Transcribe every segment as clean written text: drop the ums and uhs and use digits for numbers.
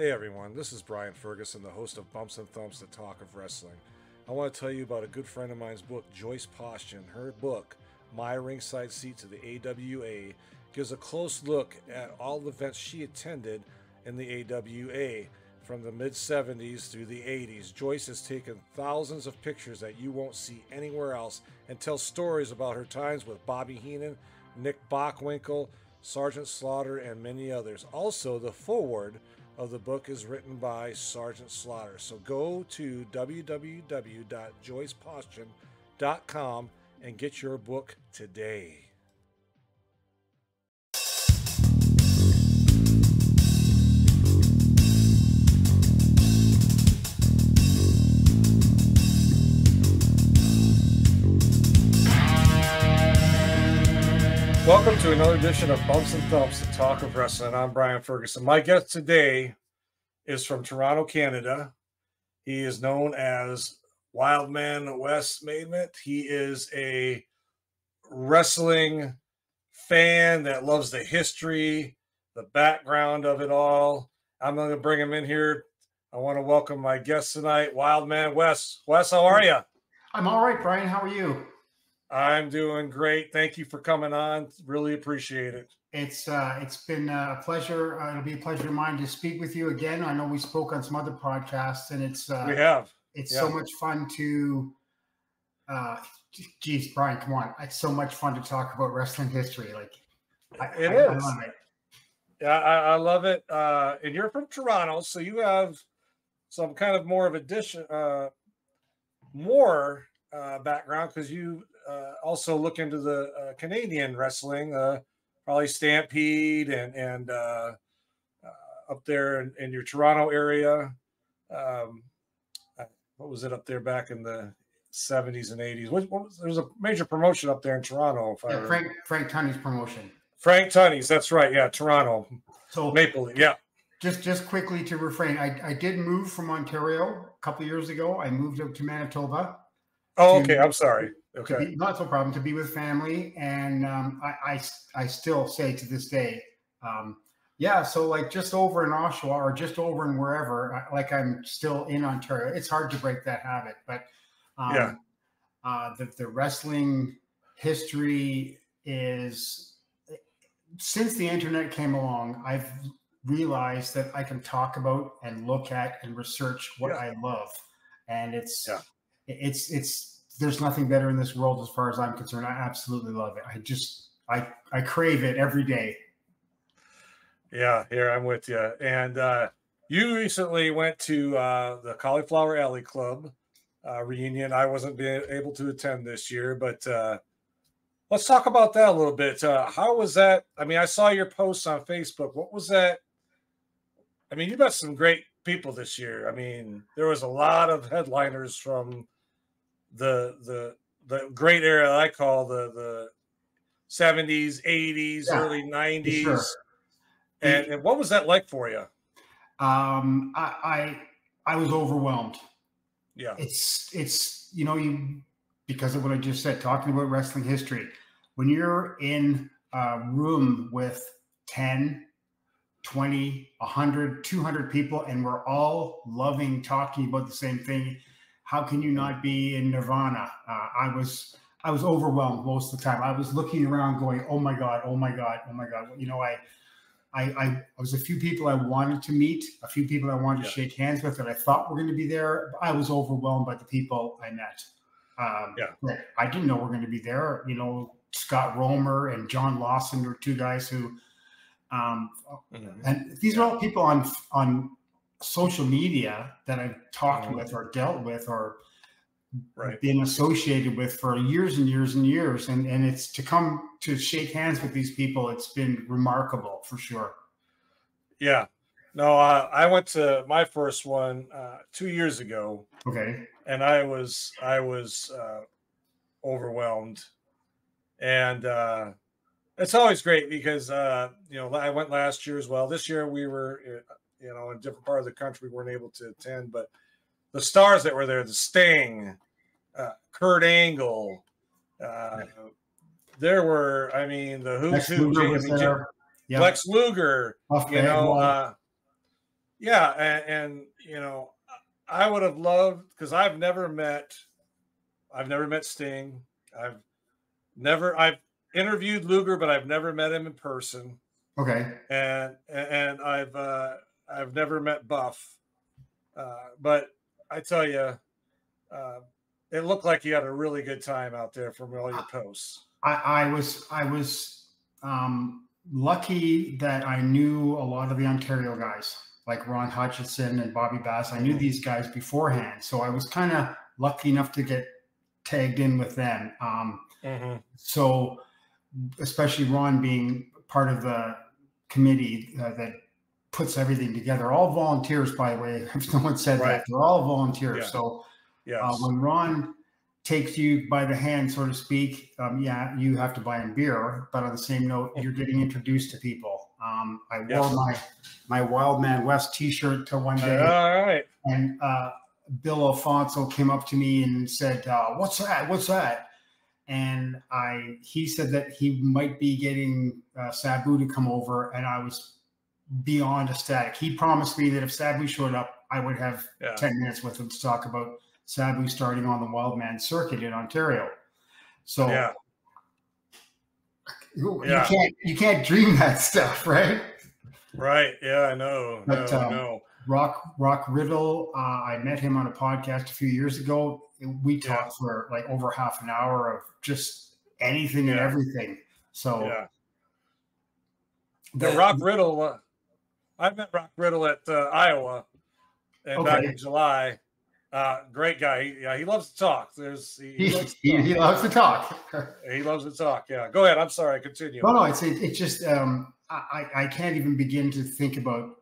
Hey everyone, this is Brian Ferguson, the host of Bumps and Thumps, the Talk of Wrestling. I want to tell you about a good friend of mine's book, Joyce Postion. Her book, My Ringside Seat to the AWA, gives a close look at all the events she attended in the AWA from the mid-70s through the 80s. Joyce has taken thousands of pictures that you won't see anywhere else and tells stories about her times with Bobby Heenan, Nick Bockwinkel, Sergeant Slaughter, and many others. Also, the foreword of the book is written by Sergeant Slaughter. So go to www.joycepostion.com and get your book today. Welcome to another edition of Bumps and Thumps, the Talk of Wrestling. I'm Brian Ferguson. My guest today is from Toronto, Canada. He is known as Wildman Wes Maidment. He is a wrestling fan that loves the history, the background of it all. I'm going to bring him in here. I want to welcome my guest tonight, Wildman Wes. Wes, how are you? I'm all right, Brian. How are you? I'm doing great. Thank you for coming on. Really appreciate it. It's been a pleasure. It'll be a pleasure of mine to speak with you again. I know we spoke on some other podcasts, and we have. It's so much fun to. Geez, Brian, come on! It's so much fun to talk about wrestling history. I love it. Yeah, I love it. And you're from Toronto, so you have some kind of more of addition, background because you also look into the Canadian wrestling, probably Stampede and up there in your Toronto area. What was it up there back in the 70s and 80s? There's a major promotion up there in Toronto. Frank Tunney's promotion. Frank Tunney's, that's right. Yeah, Toronto. So Maple Leaf, yeah. Just quickly to refrain, I did move from Ontario a couple of years ago. I moved up to Manitoba. Oh, okay. I'm sorry. Okay. Not so problem, to be with family. And I still say to this day, so like just over in Oshawa or just over in wherever, like I'm still in Ontario. It's hard to break that habit. But the wrestling history is, since the internet came along, I've realized that I can talk about and look at and research what I love. And it's there's nothing better in this world as far as I'm concerned. I absolutely love it. I crave it every day. Yeah, here I'm with you. And you recently went to the Cauliflower Alley Club reunion. I wasn't able to attend this year, but let's talk about that a little bit. How was that? I mean, I saw your posts on Facebook. What was that? I mean, you met some great people this year. I mean, there was a lot of headliners from the great era I call the 70s, 80s, early 90s. Sure. And what was that like for you? I was overwhelmed. Yeah. It's because of what I just said, talking about wrestling history. When you're in a room with 10, 20, 100, 200 people, and we're all talking about the same thing, how can you not be in nirvana? I was overwhelmed most of the time. I was looking around going, oh my God, oh my God, oh my God. You know, I was a few people I wanted to meet, a few people I wanted to shake hands with that I thought were going to be there. I was overwhelmed by the people I met. I didn't know we're going to be there. You know, Scott Romer and John Lawson were two guys who, and these are all people on social media that I've talked with or dealt with or been associated with for years and years and years. And it's to come to shake hands with these people. It's been remarkable for sure. Yeah. No, I went to my first one 2 years ago. Okay. And I was overwhelmed. And it's always great because, I went last year as well. This year we were, in a different part of the country, we weren't able to attend. But the stars that were there, the Sting, Kurt Angle, there were, the who's who. Lex Luger, Yeah, and you know, I would have loved because I've never met Sting. I've interviewed Luger, but I've never met him in person. Okay. And I've never met Buff. But I tell you, uh, it looked like you had a really good time out there from all your posts. I was lucky that I knew a lot of the Ontario guys, like Ron Hutchinson and Bobby Bass. I knew these guys beforehand, so I was kind of lucky enough to get tagged in with them. So, especially Ron being part of the committee that puts everything together. All volunteers, by the way. If no one said that, they're all volunteers. Yeah. So, yes. When Ron takes you by the hand, so to speak, yeah, you have to buy him beer. But on the same note, you're getting introduced to people. I wore my Wildman West T-shirt till one day. All right. And Bill Alfonso came up to me and said, "What's that? What's that?" And he said that he might be getting Sabu to come over, and I was beyond ecstatic. He promised me that if Sabu showed up, I would have 10 minutes with him to talk about Sabu starting on the Wildman circuit in Ontario. So you can't dream that stuff, right? Right. Yeah, I know. But, no. Rock Riddle, I met him on a podcast a few years ago. We talked for like over half an hour of just anything and everything. So the Rock Riddle, I met Rock Riddle at Iowa back in July. Great guy. He loves to talk. He loves to talk. He loves to talk. Yeah. Go ahead. I'm sorry. Continue. No, it's just I can't even begin to think about.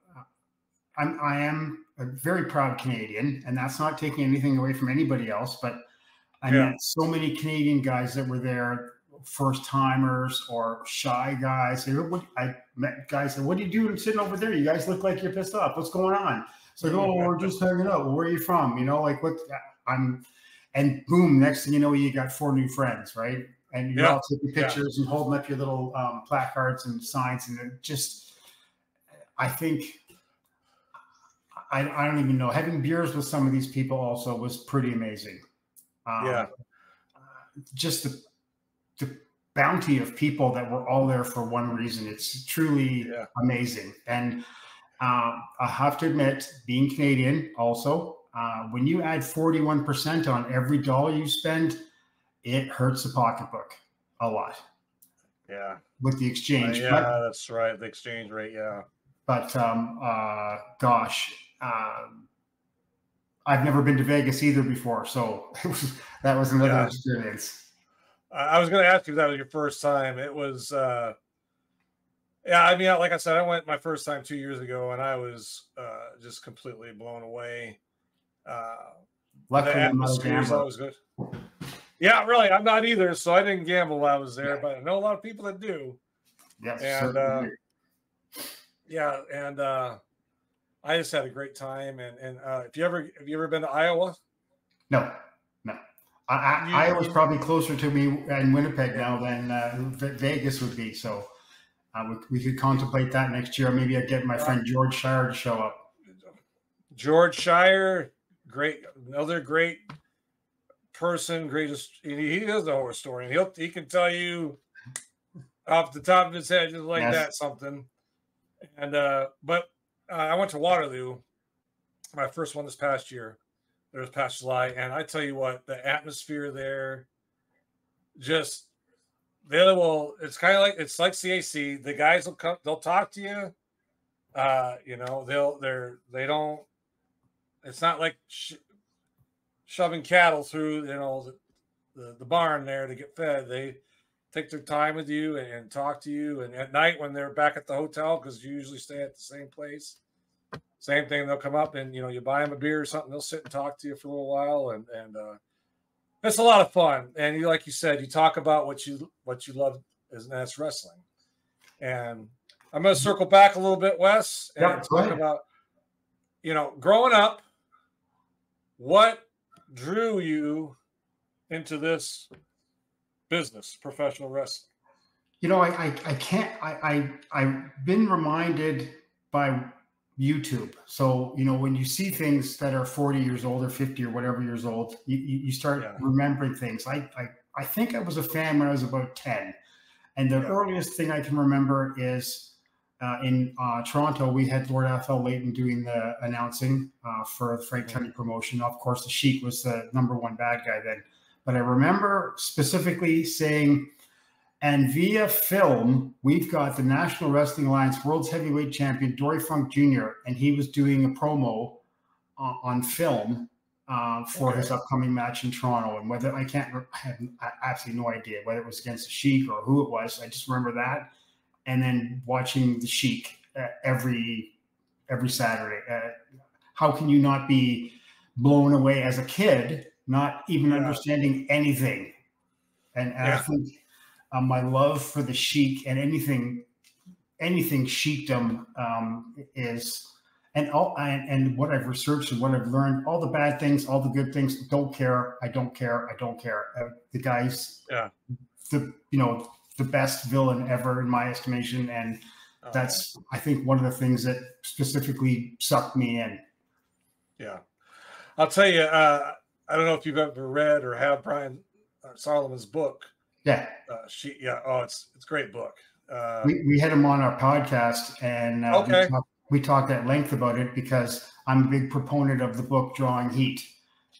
I am a very proud Canadian, and that's not taking anything away from anybody else. But I met so many Canadian guys that were there, first timers or shy guys. I met guys that, "What are you doing sitting over there? You guys look like you're pissed off. What's going on?" It's like, "Oh, we're just hanging out." "Well, where are you from?" You know, like what and boom, next thing you know, you got 4 new friends, right? And you're all taking pictures and holding up your little placards and signs, and it just, I think. I don't even know. Having beers with some of these people also was pretty amazing. Just the bounty of people that were all there for one reason. It's truly amazing. And I have to admit, being Canadian also, when you add 41% on every dollar you spend, it hurts the pocketbook a lot. Yeah. With the exchange. That's right. The exchange rate. Yeah. But gosh, I've never been to Vegas either before, so that was another experience. I was going to ask you if that was your first time. It was, I mean, like I said, I went my first time 2 years ago, and I was just completely blown away. Luckily, the atmosphere is always good. Yeah, really, I'm not either, so I didn't gamble while I was there, but I know a lot of people that do. Yes, and I just had a great time. And have you ever been to Iowa? No. Iowa's probably closer to me in Winnipeg now than Vegas would be. So we could contemplate that next year. Maybe I'd get my friend George Shire to show up. George Shire, another great person. He is a horse historian. He can tell you off the top of his head just like that something. And but I went to Waterloo, my first one this past year. There was past July, and I tell you what, the atmosphere there, just it's kind of like CAC. The guys will come, they'll talk to you. You know, they don't. It's not like shoving cattle through, you know, the barn there to get fed. They take their time with you and talk to you. And at night when they're back at the hotel, because you usually stay at the same place, same thing. They'll come up and, you know, you buy them a beer or something. They'll sit and talk to you for a little while. And it's a lot of fun. And like you said, you talk about what you love, and that's wrestling. And I'm going to circle back a little bit, Wes, and talk about, you know, growing up, what drew you into this business, professional wrestling? You know, I've been reminded by YouTube. So, you know, when you see things that are 40 years old or 50 or whatever years old, you start remembering things. I think I was a fan when I was about 10. And the earliest thing I can remember is in Toronto, we had Lord Athol Leighton doing the announcing for the Frank Tunney promotion. Of course, the Sheik was the #1 bad guy then. But I remember specifically saying, and via film, we've got the National Wrestling Alliance World's Heavyweight Champion, Dory Funk Jr., and he was doing a promo on film for his upcoming match in Toronto. And whether I have absolutely no idea whether it was against the Sheik or who it was. I just remember that. And then watching the Sheik every Saturday. How can you not be blown away as a kid, not even understanding anything? And I think my love for the Sheik and anything Sheikdom is, and what I've researched and what I've learned, all the bad things, all the good things, don't care. I don't care. The guy's the best villain ever in my estimation, and that's I think one of the things that specifically sucked me in. Yeah, I'll tell you. I don't know if you've ever read or have Brian Solomon's book. Yeah. It's a great book. We had him on our podcast, and we talked at length about it because I'm a big proponent of the book Drawing Heat,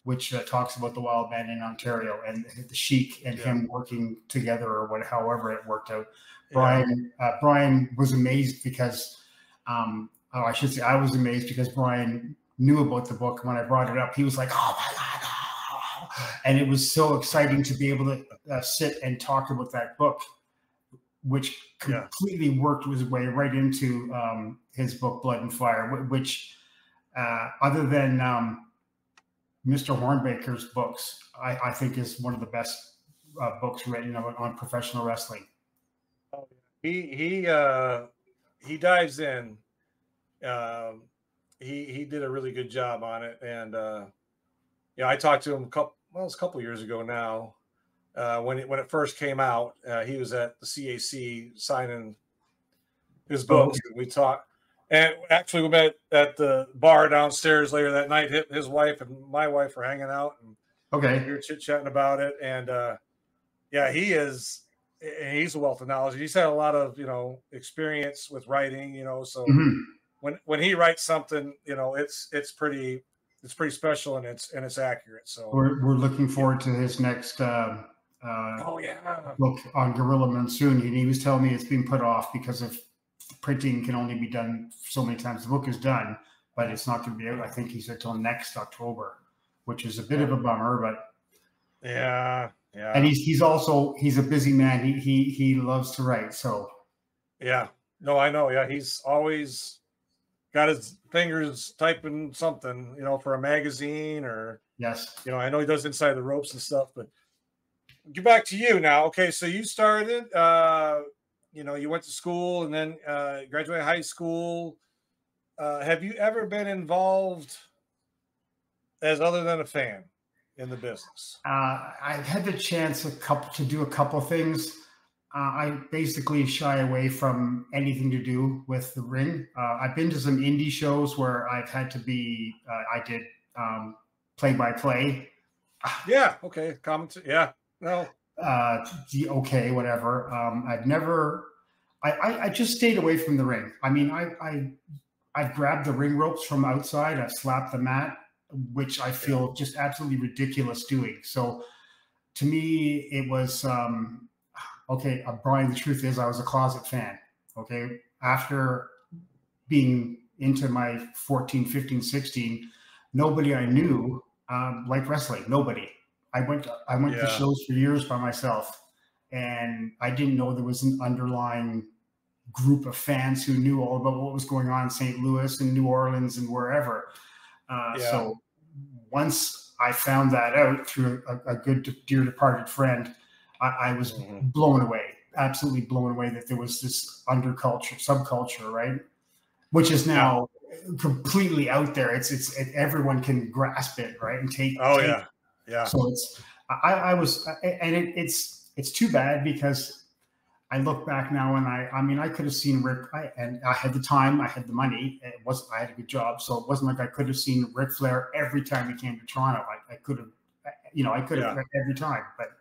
which talks about the Wildman in Ontario and the Sheik and him working together, or however it worked out. Brian was amazed because, I should say I was amazed because Brian knew about the book. When I brought it up, he was like, "Oh my God." And it was so exciting to be able to sit and talk about that book, which completely worked his way right into his book, Blood and Fire, which other than Mr. Hornbaker's books, I think is one of the best books written on professional wrestling. He dives in. He did a really good job on it, and I talked to him it was a couple years ago now. When it first came out, he was at the CAC signing his books. We talked, and actually we met at the bar downstairs later that night. His wife and my wife were hanging out, and we were chit-chatting about it. And he's a wealth of knowledge. He's had a lot of experience with writing. So when he writes something, it's pretty special, and it's accurate. So we're looking forward to his next book on Gorilla Monsoon. And he was telling me it's being put off because of printing can only be done so many times. The book is done, but it's not going to be out. I think he said till next October, which is a bit of a bummer, but and he's a busy man. He loves to write. So I know. Yeah, he's always got his fingers typing something, for a magazine or I know he does Inside the Ropes and stuff. But get back to you now. Okay, so you started, you went to school and then graduated high school. Have you ever been involved as other than a fan in the business? I've had the chance to do a couple things. I basically shy away from anything to do with the ring. I've been to some indie shows where I've had to be, I did play-by-play. Yeah. Okay. Comment. Yeah. No. Whatever. I've never, I just stayed away from the ring. I mean, I've grabbed the ring ropes from outside. I've slapped the mat, which I feel just absolutely ridiculous doing. So to me, it was, Brian, the truth is I was a closet fan. Okay. After being into my 14, 15, 16, nobody I knew liked wrestling. Nobody. I went to shows for years by myself, and I didn't know there was an underlying group of fans who knew all about what was going on in St. Louis and New Orleans and wherever. So once I found that out through a good dear departed friend, I was blown away, absolutely blown away that there was this subculture, right? Which is now completely out there. It's everyone can grasp it, right? And take. So it's too bad because I look back now and I mean, I could have seen Rick, and I had the time, I had the money. I had a good job. So it wasn't like I could have seen Ric Flair every time he came to Toronto. I could have, I could have every time, but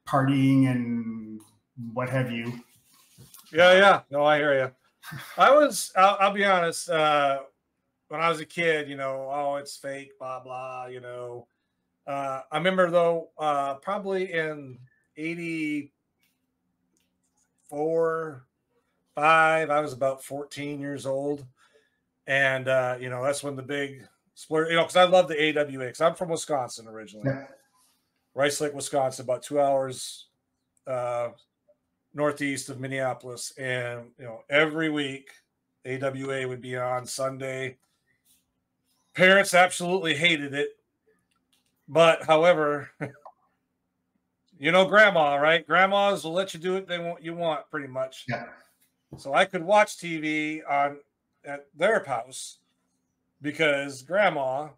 partying and what have you. Yeah. No, I hear you. I'll be honest. When I was a kid, oh, it's fake, blah, blah, I remember though, probably in 84, 5, I was about 14 years old. And, that's when the big splurge, because I love the AWA, because I'm from Wisconsin originally. Yeah. Rice Lake, Wisconsin, about 2 hours northeast of Minneapolis. And, every week AWA would be on Sunday. Parents absolutely hated it. But, however, grandma, right? Grandmas will let you do what you want, pretty much. Yeah. So I could watch TV at their house because grandma,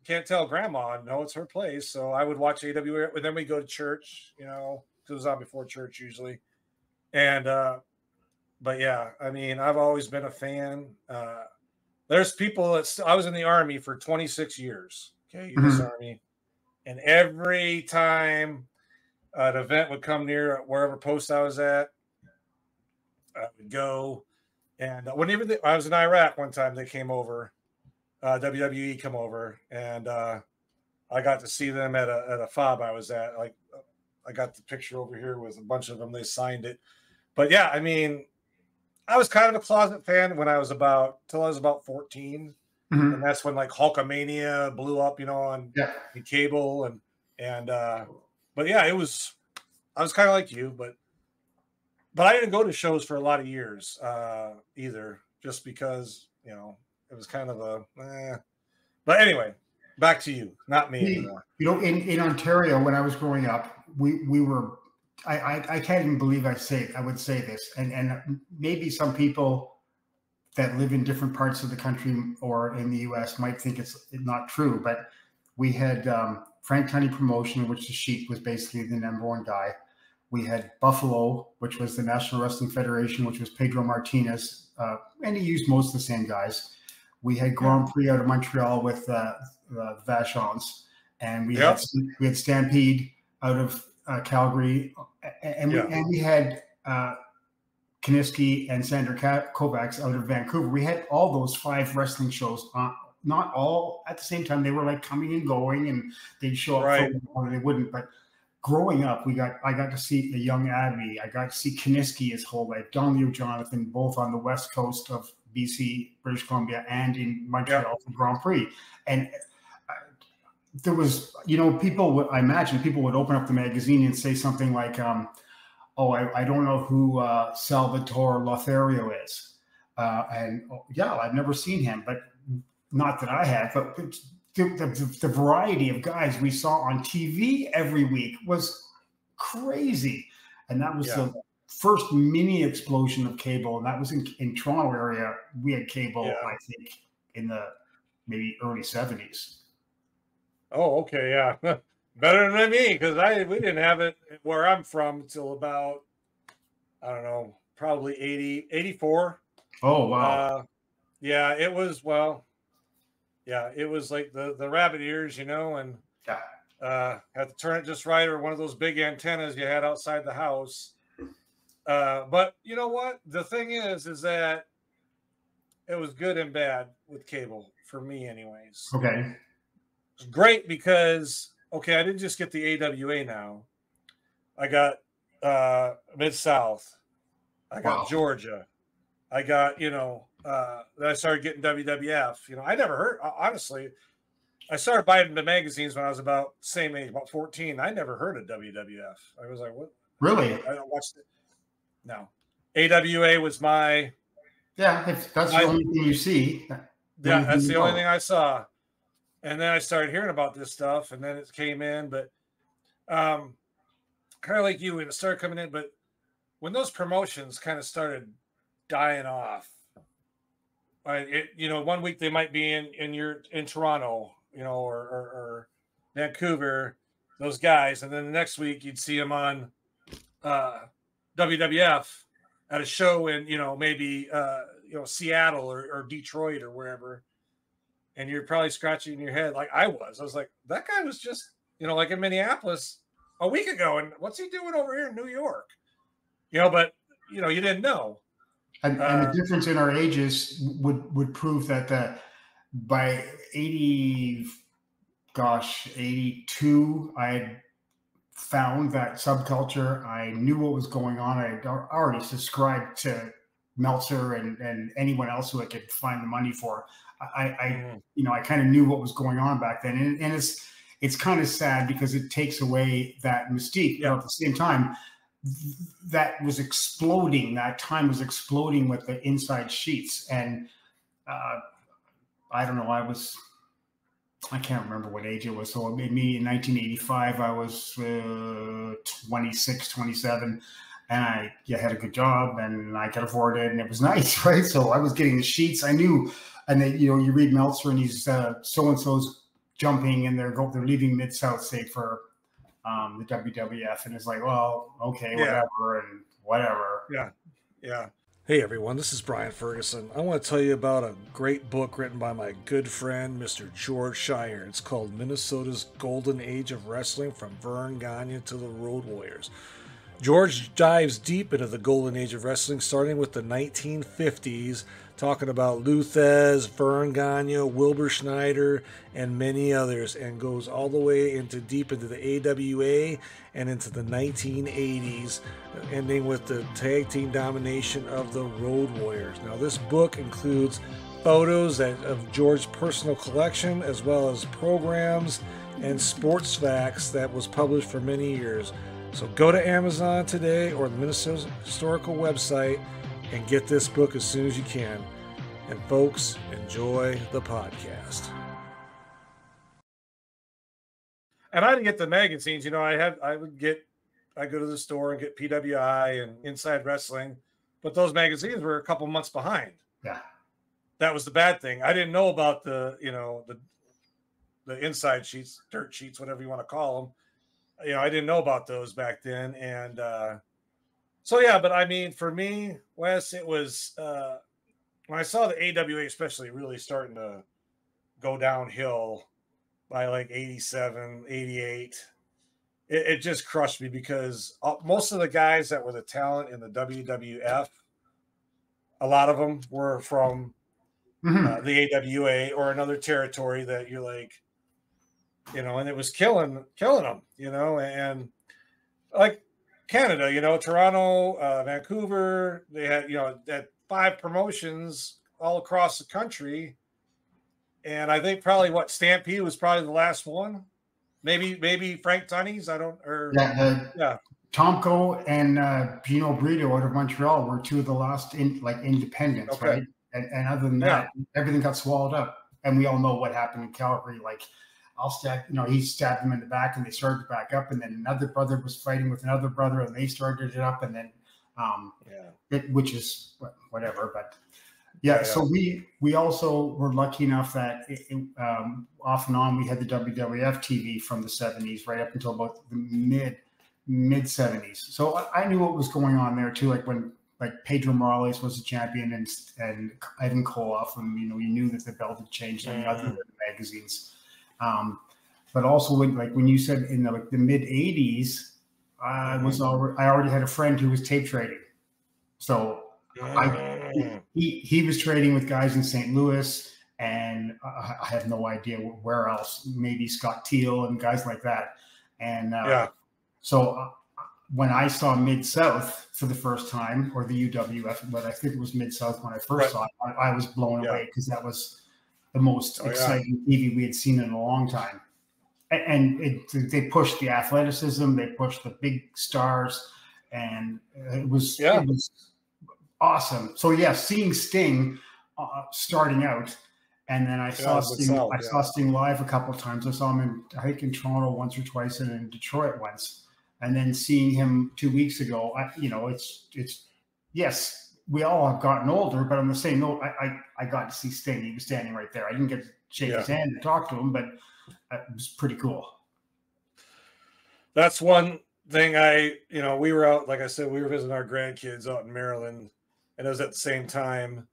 can't tell grandma, no, it's her place. So I would watch AWA, but then we go to church, because it was on before church usually. And, but yeah, I mean, I've always been a fan. There's people I was in the Army for 26 years. Okay. U.S. Army. And every time an event would come near wherever post I was at, I would go. And whenever I was in Iraq one time, they came over, WWE come over, and I got to see them at a fob I was at. Like, I got the picture over here with a bunch of them. They signed it. But yeah, I mean, I was kind of a closet fan till I was about 14. And that's when like Hulkamania blew up, on cable and but yeah, I was kind of like you, but I didn't go to shows for a lot of years either, just because, it was kind of but anyway, back to you, not me anymore. In Ontario, when I was growing up, we were, I can't even believe I would say this, and maybe some people that live in different parts of the country or in the US might think it's not true, but we had Frank Tunney Promotion, which the Sheik was basically the number one guy. We had Buffalo, which was the National Wrestling Federation, which was Pedro Martinez, and he used most of the same guys. We had Grand Prix out of Montreal with Vachons, and we had Stampede out of Calgary, and we had Kiniski and Sandra Kovacs out of Vancouver. We had all those 5 wrestling shows, not all at the same time. They were like coming and going, and they'd show up or they wouldn't. But growing up, I got to see the young Abby. I got to see Kiniski his whole life. Don Leo Jonathan, both on the west coast of BC, British Columbia, and in Montreal for Grand Prix. And there was, I imagine people would open up the magazine and say something like, I don't know who Salvatore Lothario is. I've never seen him, but not that I have. But the variety of guys we saw on TV every week was crazy. And that was the first mini explosion of cable. And that was in Toronto area. We had cable, I think, in the maybe early 70s. Oh, okay, yeah. Better than me, because we didn't have it where I'm from until about, I don't know, probably 84. Oh, wow. It was, it was like the rabbit ears, and had to turn it just right, or one of those big antennas you had outside the house. But you know what? The thing is that it was good and bad with cable, for me anyways. Okay. It's great because, I didn't just get the AWA now. I got Mid-South. I got Georgia. I got, then I started getting WWF. I never heard, honestly, I started buying the magazines when I was about the same age, about 14. I never heard of WWF. I was like, what? Really? I don't watch it. No. AWA was my. Yeah, if that's the only thing you see. That's the only thing I saw. And then I started hearing about this stuff, and then it came in, but kind of like you, when it started coming in, but when those promotions kind of started dying off, one week they might be in Toronto, or Vancouver, those guys, and then the next week you'd see them on WWF at a show in, maybe, Seattle or Detroit or wherever. And you're probably scratching your head like I was like, that guy was just, like in Minneapolis a week ago. And what's he doing over here in New York? But, you didn't know. And the difference in our ages would prove that by 82, I had found that subculture. I knew what was going on. I already subscribed to Meltzer and anyone else who I could find the money for. I kind of knew what was going on back then. And it's kind of sad because it takes away that mystique. Yeah. But at the same time, that was exploding. That time was exploding with the inside sheets. And I don't know, I can't remember what age it was. So it made me in 1985, I was 26, 27. And I had a good job and I could afford it and it was nice, right? So I was getting the sheets. I knew, and then, you read Meltzer and he's so-and-so's jumping and they're leaving Mid-South, say, for the WWF. And it's like, well, okay, whatever. Yeah. Yeah. Hey everyone, this is Brian Ferguson. I want to tell you about a great book written by my good friend, Mr. George Shire. It's called Minnesota's Golden Age of Wrestling, From Vern Gagne to the Road Warriors. George dives deep into the golden age of wrestling, starting with the 1950s, talking about Lou Thez, Vern Gagne, Wilbur Schneider, and many others, and goes all the way deep into the AWA and into the 1980s, ending with the tag team domination of the Road Warriors. Now, this book includes photos of George's personal collection, as well as programs and sports facts that was published for many years. So go to Amazon today or the Minnesota Historical website and get this book as soon as you can. And folks, enjoy the podcast. And I didn't get the magazines. I go to the store and get PWI and Inside Wrestling, but those magazines were a couple months behind. Yeah. That was the bad thing. I didn't know about the inside sheets, dirt sheets, whatever you want to call them. I didn't know about those back then. And but I mean, for me, Wes, it was when I saw the AWA especially really starting to go downhill by like 87, 88, it just crushed me because most of the guys that were the talent in the WWF, a lot of them were from the AWA or another territory that you're like, and it was killing them, and like Canada, Toronto, Vancouver, they had, that 5 promotions all across the country. And I think probably Stampede was probably the last one. Maybe Frank Tunney's. Tomko and Pino Brito out of Montreal were 2 of the last independents, okay. Right? And other than that, everything got swallowed up. And we all know what happened in Calgary. Like, he stabbed him in the back and they started back up. And then another brother was fighting with another brother and they started it up. And then, which is whatever. But so we also were lucky enough that off and on we had the WWF TV from the 70s right up until about the mid 70s. So I knew what was going on there too. Like when Pedro Morales was the champion and Ivan Koloff, and we knew that the belt had changed in other magazines. But also when you said in the mid 80s, I already had a friend who was tape trading. So he was trading with guys in St. Louis, and I have no idea where else, maybe Scott Teal and guys like that. And so when I saw Mid-South for the first time, or the UWF, but I think it was Mid-South when I first saw it, I was blown away because that was the most exciting TV we had seen in a long time. And they pushed the athleticism, they pushed the big stars, and it was awesome. So seeing Sting starting out, and then I saw Sting live a couple of times. I saw him in Toronto once or twice, and in Detroit once. And then seeing him 2 weeks ago, it's we all have gotten older, but on the same note, I got to see Sting. He was standing right there. I didn't get to shake his hand and talk to him, but it was pretty cool. That's one thing, we were out, like I said, we were visiting our grandkids out in Maryland, and it was at the same time.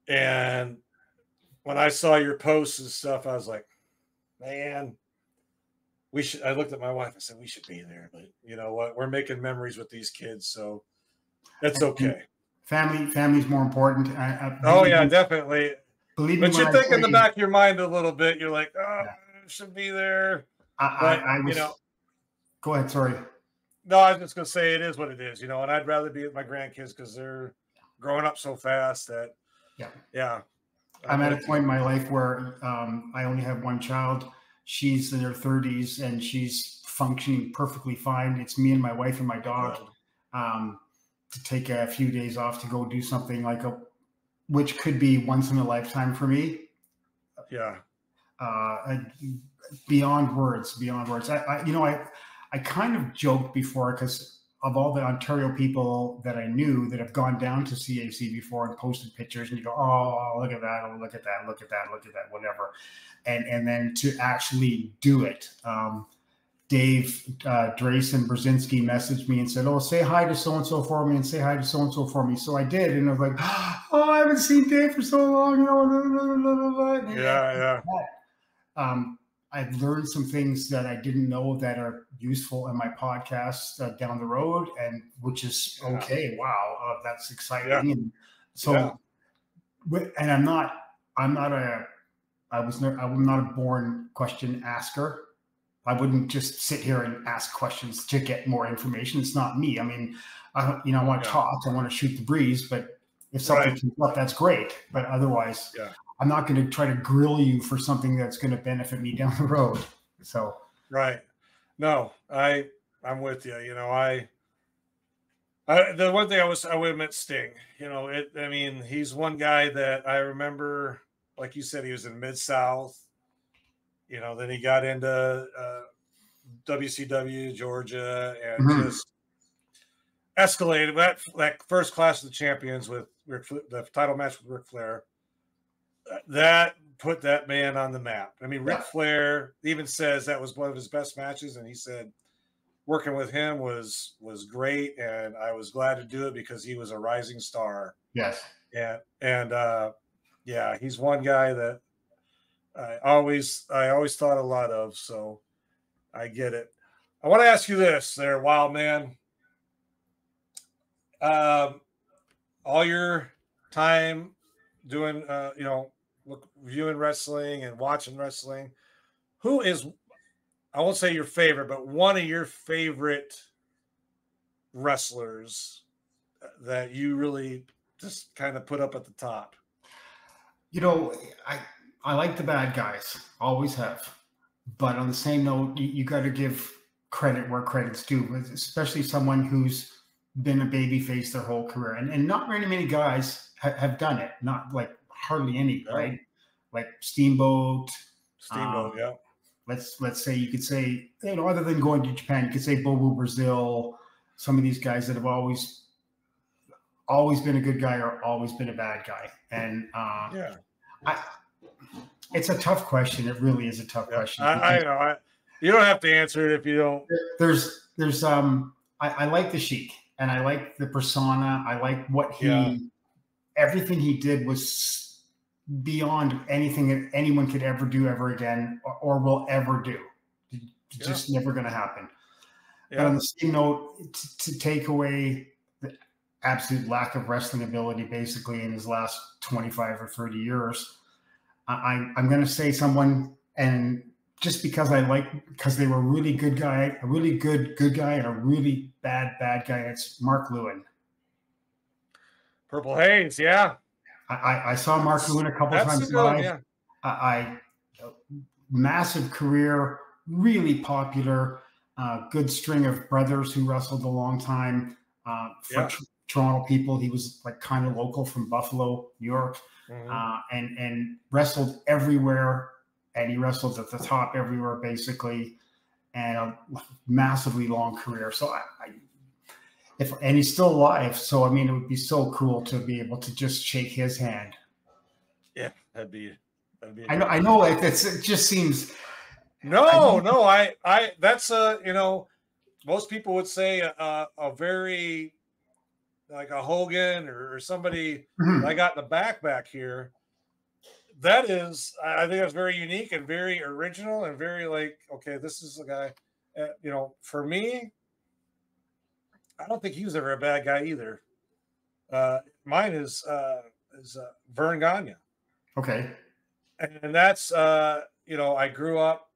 And when I saw your posts and stuff, I was like, man, I looked at my wife and said, we should be there. But you know what? We're making memories with these kids, so it's okay. Family's more important. Oh, yeah, definitely. Believe me, but you think in the back of your mind a little bit, you're like, oh, yeah. I should be there. Go ahead, sorry. No, I was just going to say it is what it is, and I'd rather be with my grandkids because they're growing up so fast that, yeah. I'm at a point in my life where I only have one child. She's in her 30s and she's functioning perfectly fine. It's me and my wife and my dog to take a few days off to go do something which could be once in a lifetime for me. Yeah. Beyond words. I kind of joked before because of all the Ontario people that I knew that have gone down to CAC before and posted pictures, and you go, oh, look at that, oh, look at that, look at that, look at that, whatever. And then to actually do it. Dave Drayson Brzezinski messaged me and said, oh, say hi to so-and-so for me and say hi to so-and-so for me. So I did. And I was like, oh, I haven't seen Dave for so long. I've learned some things that I didn't know that are useful in my podcast down the road, and which is okay. Wow, that's exciting. Yeah. And so, and I'm not a born question asker. I wouldn't just sit here and ask questions to get more information. It's not me. I mean, I want to talk. I want to shoot the breeze, but if something comes up, that's great. But otherwise, I'm not going to try to grill you for something that's going to benefit me down the road. So, no, I'm with you. The one thing I would admit Sting. He's one guy that I remember, like you said, he was in Mid-South. Then he got into WCW Georgia and just escalated that first Clash of the Champions with the title match with Ric Flair. That put that man on the map. Ric Flair even says that was one of his best matches, and he said working with him was great, and I was glad to do it because he was a rising star. Yes. And he's one guy that I always thought a lot of, so I get it. I want to ask you this there, Wildman. All your time doing, viewing wrestling and watching wrestling, who is, I won't say your favorite, but one of your favorite wrestlers that you really just kind of put up at the top? I like the bad guys, always have. But on the same note, you got to give credit where credit's due, especially someone who's been a babyface their whole career. And not very many guys have done it, not like hardly any, right? Like Steamboat. Yeah. Let's say, you could say, other than going to Japan, you could say Bobo Brazil, some of these guys that have always been a good guy or always been a bad guy. And it's a tough question. It really is a tough question. I know. You don't have to answer it if you don't. There's I like the Sheik, and I like the persona. I like what everything he did was beyond anything that anyone could ever do ever again or will ever do. It's just never going to happen. But on the same note, to take away the absolute lack of wrestling ability basically in his last 25 or 30 years, I'm going to say someone, and just because they were a really good guy, a really good guy, and a really bad guy, it's Mark Lewin. Purple Haze, yeah. I saw Mark Lewin a couple times live. Massive career, really popular, good string of brothers who wrestled a long time. For Toronto people, he was like kind of local from Buffalo, New York. And wrestled everywhere, and he wrestled at the top everywhere basically, and a massively long career. So and he's still alive, so it would be so cool to be able to just shake his hand. Yeah, that'd be. I know. It just seems. No. I that's most people would say a very like a Hogan or somebody that I got in the back here. That is, I think that's very unique and very original and very like, okay, this is a guy. You know, for me, I don't think he was ever a bad guy either. Mine is Vern Gagne. Okay. And that's you know, I grew up.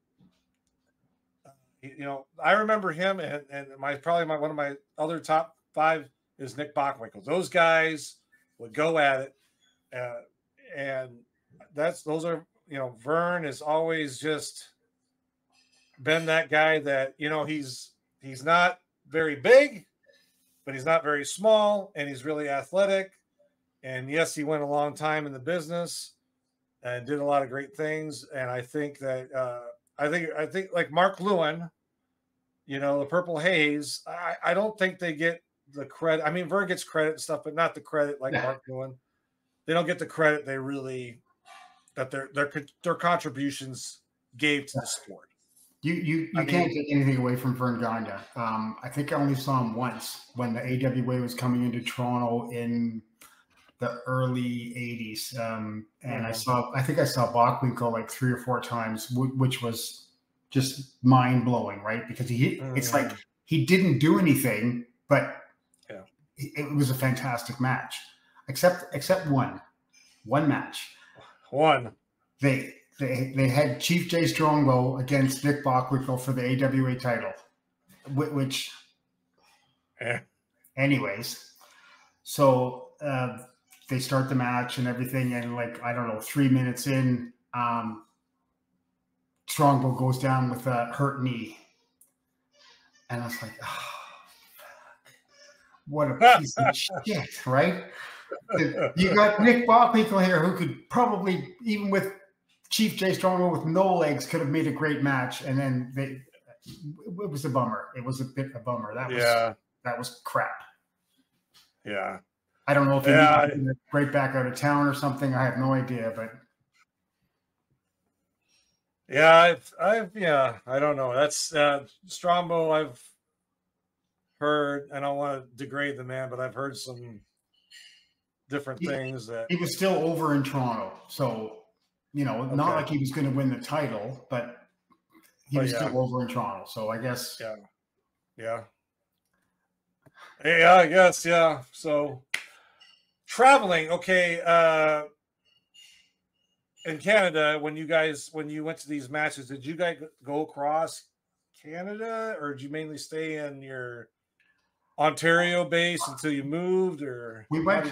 You know, I remember him, and one of my other top 5 is Nick Bockwinkel. Those guys would go at it, and those are, you know, Vern has always just been that guy that, you know, he's not very big, but he's not very small, and he's really athletic. And yes, he went a long time in the business and did a lot of great things. And I think that I think like Mark Lewin, you know, the Purple Haze, I don't think they get the credit. I mean, Vern gets credit and stuff, but not the credit like Mark Lewin. They don't get the credit they really that their contributions gave to the sport. You can't take anything away from Vern Gagne. I think I only saw him once when the AWA was coming into Toronto in the early 80s. And I think I saw Bockwinkel like 3 or 4 times, which was just mind blowing, right? Because it's like he didn't do anything, but it was a fantastic match, except one match. They had Chief Jay Strongbow against Nick Bockwinkel for the AWA title, which, anyways, so they start the match and everything, and like, I don't know, 3 minutes in, Strongbow goes down with a hurt knee, and I was like, oh, what a piece of shit, right? You got Nick Bockwinkel here, who could probably, even with Chief Jay Strongbow with no legs, could have made a great match, and then it was a bummer. It was a bit a bummer. That was crap. Yeah. I don't know if he was right back out of town or something. I have no idea, but I don't know. That's Strongbow. I've heard, I don't want to degrade the man, but I've heard some different things that he was still over in Toronto. So, you know, not like he was going to win the title, but he was still over in Toronto. So I guess. Yeah, I guess. Yeah. So traveling. Okay. In Canada, when you went to these matches, did you guys go across Canada, or did you mainly stay in your Ontario base until you moved, or we went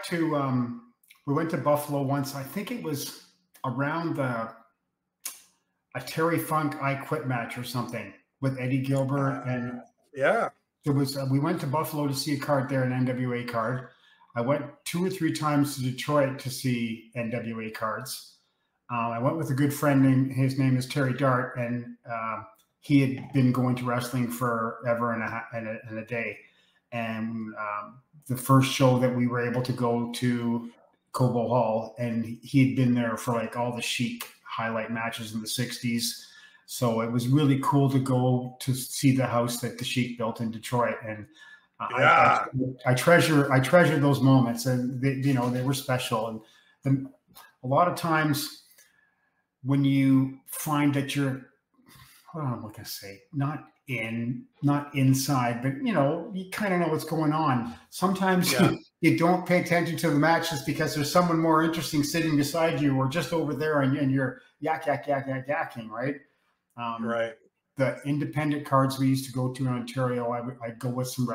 to Buffalo once. I think it was around a Terry Funk I Quit match or something with Eddie Gilbert, and it was we went to Buffalo to see a card there, an NWA card. I went 2 or 3 times to Detroit to see NWA cards. I went with a good friend his name is Terry Dart, and he had been going to wrestling forever and a day. And the first show that we were able to go to, Cobo Hall, and he'd been there for like all the Chic highlight matches in the 60s. So it was really cool to go to see the house that the Chic built in Detroit. And I treasure those moments, and they were special. And a lot of times when you find that you're, what am I going to say, not inside, but you kind of know what's going on. Sometimes you don't pay attention to the match just because there's someone more interesting sitting beside you or just over there, and you're yakking, right? Right. The independent cards we used to go to in Ontario, I'd go with some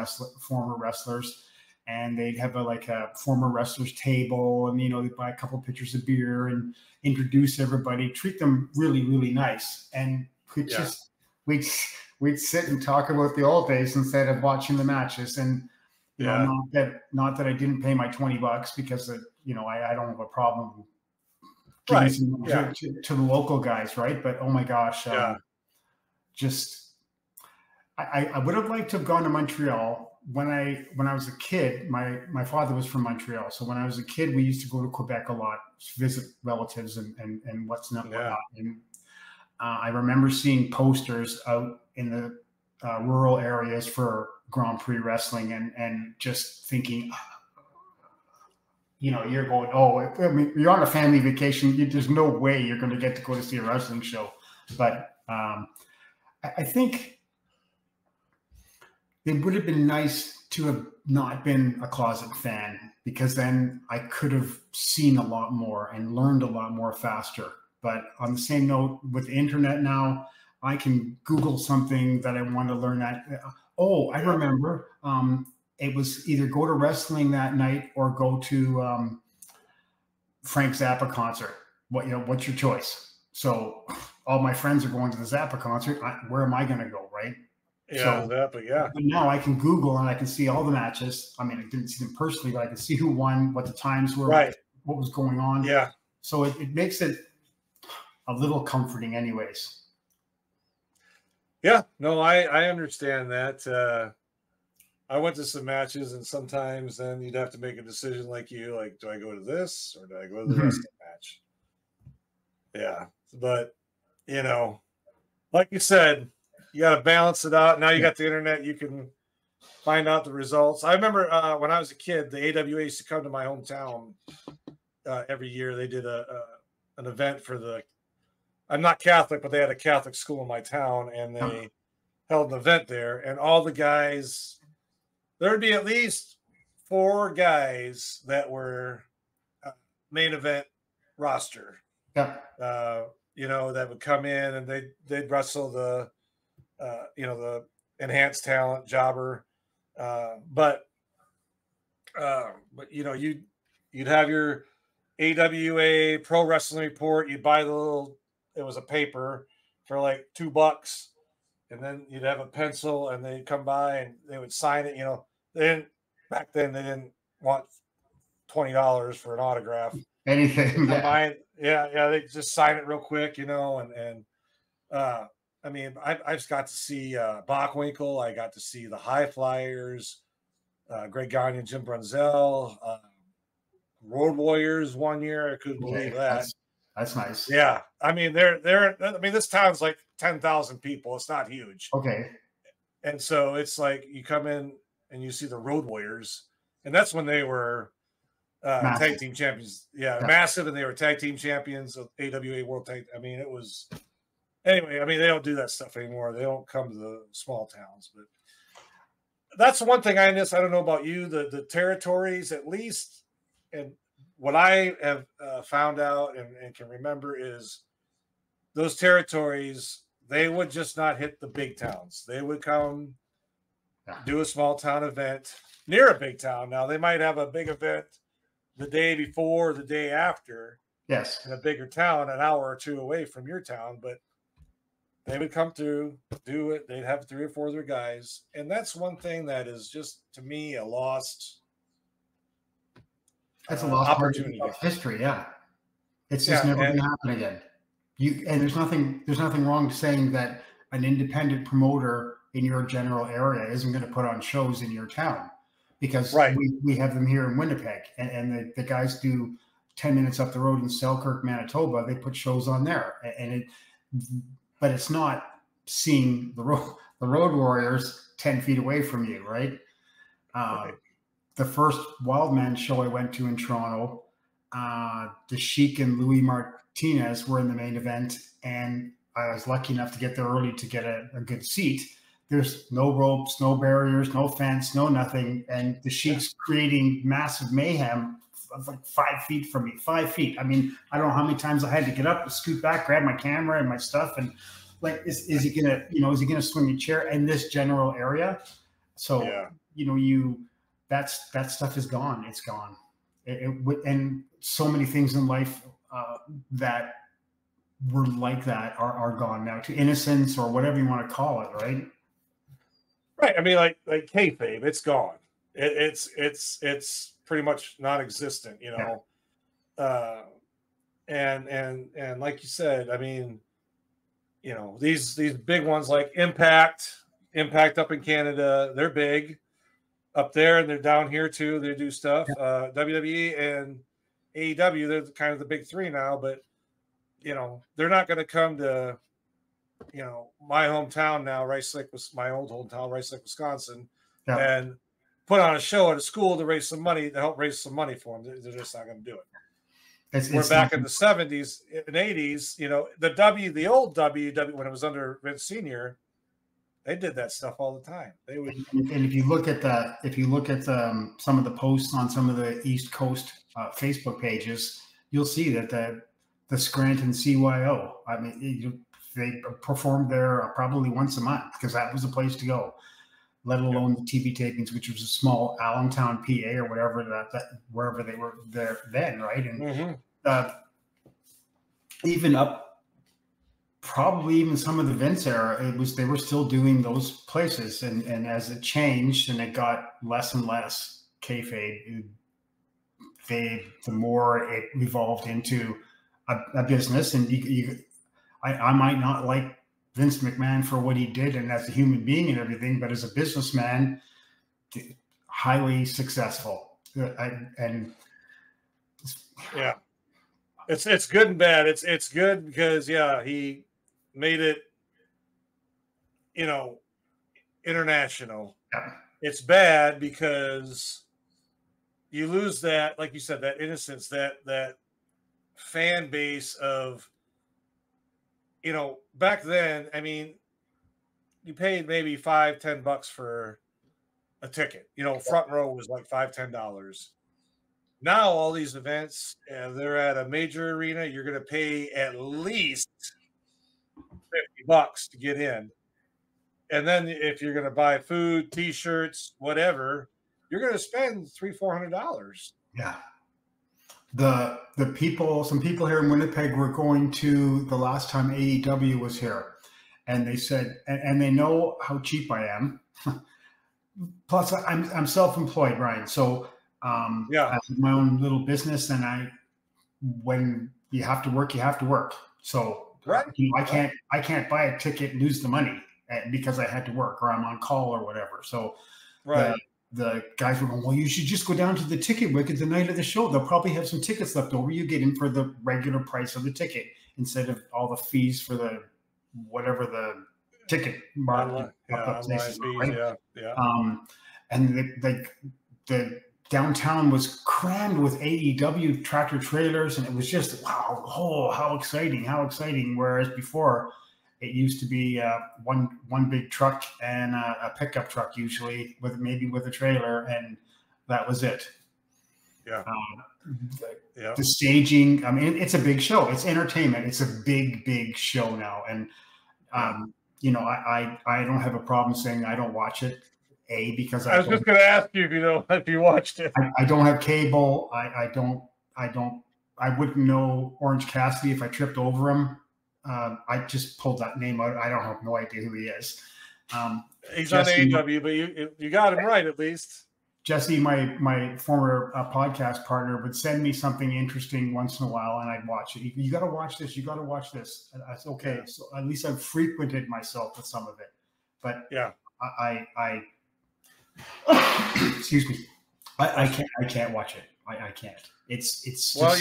former wrestlers, and they'd have a former wrestlers table, and they'd buy a couple pitchers of beer and introduce everybody, treat them really, really nice, and we'd sit and talk about the old days instead of watching the matches. And not that I didn't pay my $20 because I don't have a problem giving some to the local guys, right? But oh my gosh, I would have liked to have gone to Montreal when I was a kid. My father was from Montreal, so when I was a kid, we used to go to Quebec a lot, visit relatives and whatnot. And I remember seeing posters out in the rural areas for Grand Prix wrestling, and just thinking, you're going, oh, I mean, you're on a family vacation. There's no way you're going to get to go to see a wrestling show. But I think it would have been nice to have not been a closet fan, because then I could have seen a lot more and learned a lot more faster. But on the same note, with the internet now, I can Google something that I want to learn that. Oh, I remember. It was either go to wrestling that night or go to Frank Zappa concert. What's your choice? So all my friends are going to the Zappa concert. Where am I going to go, right? Yeah, so, Zappa, yeah. But now I can Google and I can see all the matches. I mean, I didn't see them personally, but I can see who won, what the times were, right, what was going on. Yeah. So it makes it a little comforting anyways. Yeah, no, I understand that. I went to some matches, and sometimes then you'd have to make a decision like you, like, do I go to this or do I go to the wrestling match? Yeah, but, like you said, you got to balance it out. Now you got the internet. You can find out the results. I remember when I was a kid, the AWA used to come to my hometown every year. They did an event for I'm not Catholic, but they had a Catholic school in my town, and they held an event there. And all the guys, there'd be at least 4 guys that were main event roster. Yeah. That would come in and they'd wrestle the enhanced talent jobber. But you'd have your AWA Pro Wrestling Report. You'd buy it was a paper for like $2, and then you'd have a pencil, and they'd come by and they would sign it. Back then they didn't want $20 for an autograph. Anything. Yeah. They just sign it real quick, I mean, I just got to see Bockwinkel. I got to see the High Flyers, Greg Gagne and Jim Brunzell, Road Warriors one year. I couldn't believe that. That's nice. Yeah, I mean, this town's like 10,000 people. It's not huge. Okay. And so it's like you come in and you see the Road Warriors, and that's when they were tag team champions. Yeah, massive, and they were tag team champions of AWA World Tag. I mean, it was. Anyway, I mean, they don't do that stuff anymore. They don't come to the small towns, but that's one thing I miss. I don't know about you, the territories, at least, and what I have found out and can remember is those territories, they would just not hit the big towns. They would come do a small town event near a big town. Now, they might have a big event the day before or the day after. Yes. In a bigger town, an hour or 2 away from your town, but they would come through, do it. They'd have 3 or 4 of their guys. And that's one thing that is just, to me, a lost That's a lost opportunity of history. Yeah. It's just never going to happen again. And there's nothing wrong saying that an independent promoter in your general area isn't going to put on shows in your town, because we have them here in Winnipeg, and the guys do 10 minutes up the road in Selkirk, Manitoba. They put shows on there, but it's not seeing the Road Warriors 10 feet away from you, right? The first Wildman show I went to in Toronto, the Sheik and Louis Martinez were in the main event, and I was lucky enough to get there early to get a good seat. There's no ropes, no barriers, no fence, no nothing, and the Sheik's creating massive mayhem like 5 feet from me, 5 feet. I mean, I don't know how many times I had to get up, scoot back, grab my camera and my stuff, and like, is he gonna swing a chair in this general area? So that stuff is gone. It's gone. And so many things in life that were like that are gone now, to innocence or whatever you want to call it, right? Right. I mean, like kayfabe, it's gone. It's pretty much non-existent, and like you said, I mean, these big ones like Impact up in Canada, they're big up there, and they're down here too. They do stuff. WWE and AEW, they're kind of the big 3 now, but they're not going to come to my hometown now, Rice Lake was my old hometown, Rice Lake, Wisconsin, Yeah. and put on a show at a school to raise some money, to help raise some money for them. They're just not going to do it. We're back in the 70s and 80s, the old WW, when it was under Vince Sr., they did that stuff all the time. They would, and if you look at some of the posts on some of the East Coast Facebook pages, you'll see that the Scranton CYO, I mean, they performed there probably once a month because that was the place to go, let alone the TV tapings, which was a small Allentown, PA, or whatever wherever they were there then, right? And even up, probably even some of the Vince era, they were still doing those places, and as it changed and it got less and less kayfabe, the more it evolved into a business. And I might not like Vince McMahon for what he did and as a human being and everything, but as a businessman, highly successful. It's good and bad. It's good because he made it, international. Yeah. It's bad because you lose that, like you said, that innocence, that fan base of, back then. I mean, you paid maybe $5-10 for a ticket. Front row was like $5-10. Now all these events, they're at a major arena. You're going to pay at least $50 to get in, and then if you're going to buy food, T-shirts, whatever, you're going to spend $300-400. Yeah. Some people here in Winnipeg were going to the last time AEW was here, and they said, and they know how cheap I am. Plus, I'm self-employed, Brian. So I have my own little business, and when you have to work, you have to work. So right. I can't buy a ticket and lose the money because I had to work or I'm on call or whatever. So right. The guys were going, well, you should just go down to the ticket wicket the night of the show. They'll probably have some tickets left over. You get in for the regular price of the ticket instead of all the fees for the whatever the ticket market. And the downtown was crammed with AEW tractor trailers, and it was just, wow, how exciting. Whereas before, it used to be one big truck and a pickup truck, usually with a trailer, and that was it. Yeah. The staging, I mean, it's a big show. It's entertainment. It's a big show now. And, I don't have a problem saying I don't watch it. Because I was just going to ask you if you watched it. I don't have cable. I wouldn't know Orange Cassidy if I tripped over him. I just pulled that name out. I don't have no idea who he is. He's Jesse, on AEW, but you got him right at least. Jesse, my former podcast partner, would send me something interesting once in a while, and I'd watch it. You got to watch this. You got to watch this. And I said, okay, so at least I've frequented myself with some of it. But I excuse me. I can't watch it. I can't. It's just, well,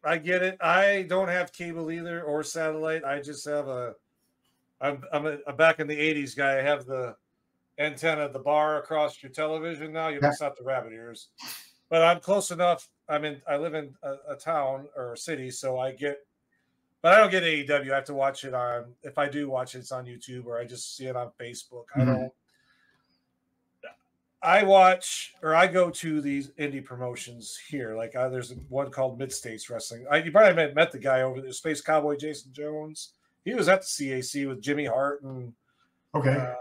I get it. I don't have cable either or satellite. I just have I'm a back in the 80s guy. I have the antenna, the bar across your television now. You must have the rabbit ears. But I'm close enough. I live in a town or a city, so but I don't get AEW. I have to watch it if I do watch it, it's on YouTube, or I just see it on Facebook. Mm-hmm. I go to these indie promotions here. Like there's one called Mid-States Wrestling. You probably met the guy over there, Space Cowboy Jason Jones. He was at the CAC with Jimmy Hart. And okay.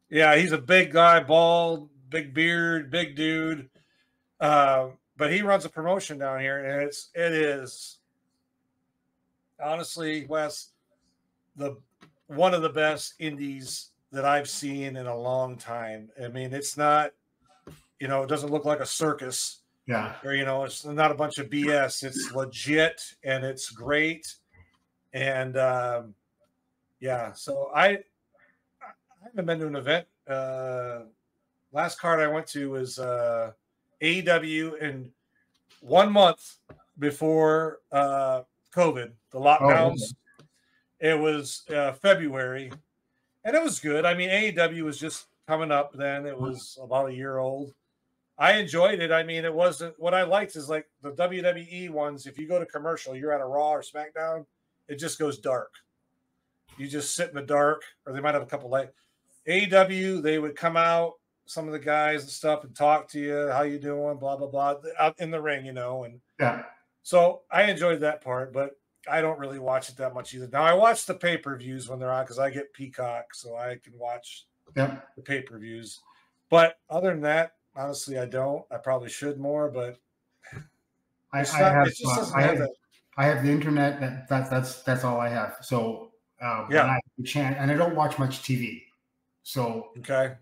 He's a big guy, bald, big beard, big dude. But he runs a promotion down here, and it is honestly, Wes, one of the best indies that I've seen in a long time. I mean, it's not, it doesn't look like a circus. Yeah. Or, it's not a bunch of BS. It's legit and it's great. And so I haven't been to an event. Last card I went to was AEW in 1 month before COVID, the lockdowns. It was February, and it was good. I mean, AEW was just coming up then. It was about a year old. I enjoyed it. I mean, it wasn't what I liked is like the WWE ones. If you go to commercial, you're at a Raw or SmackDown, it just goes dark. You just sit in the dark, or they might have a couple light. AEW, they would come out, some of the guys and stuff, and talk to you, how you doing, blah blah blah, out in the ring, and Yeah. So I enjoyed that part, but I don't really watch it that much either. Now I watch the pay-per-views when they're on because I get Peacock, so I can watch Yeah. the pay-per-views. But other than that, honestly, I don't. I probably should more, but I have the internet. That's all I have. So when I have the chance, and I don't watch much TV. So okay.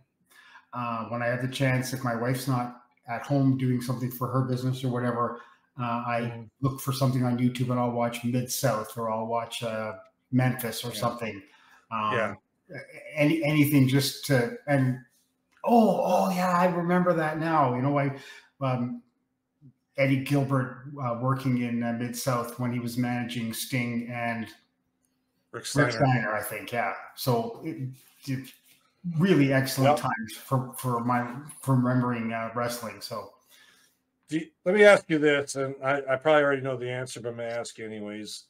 When I have the chance, if my wife's not at home doing something for her business or whatever, I look for something on YouTube and I'll watch Mid-South or I'll watch Memphis or something. Anything just to, and oh yeah, I remember that now. Eddie Gilbert working in Mid-South when he was managing Sting and Rick Steiner, I think. Yeah. So it really excellent times for remembering wrestling. So let me ask you this, and I probably already know the answer, but I'm going to ask you anyways.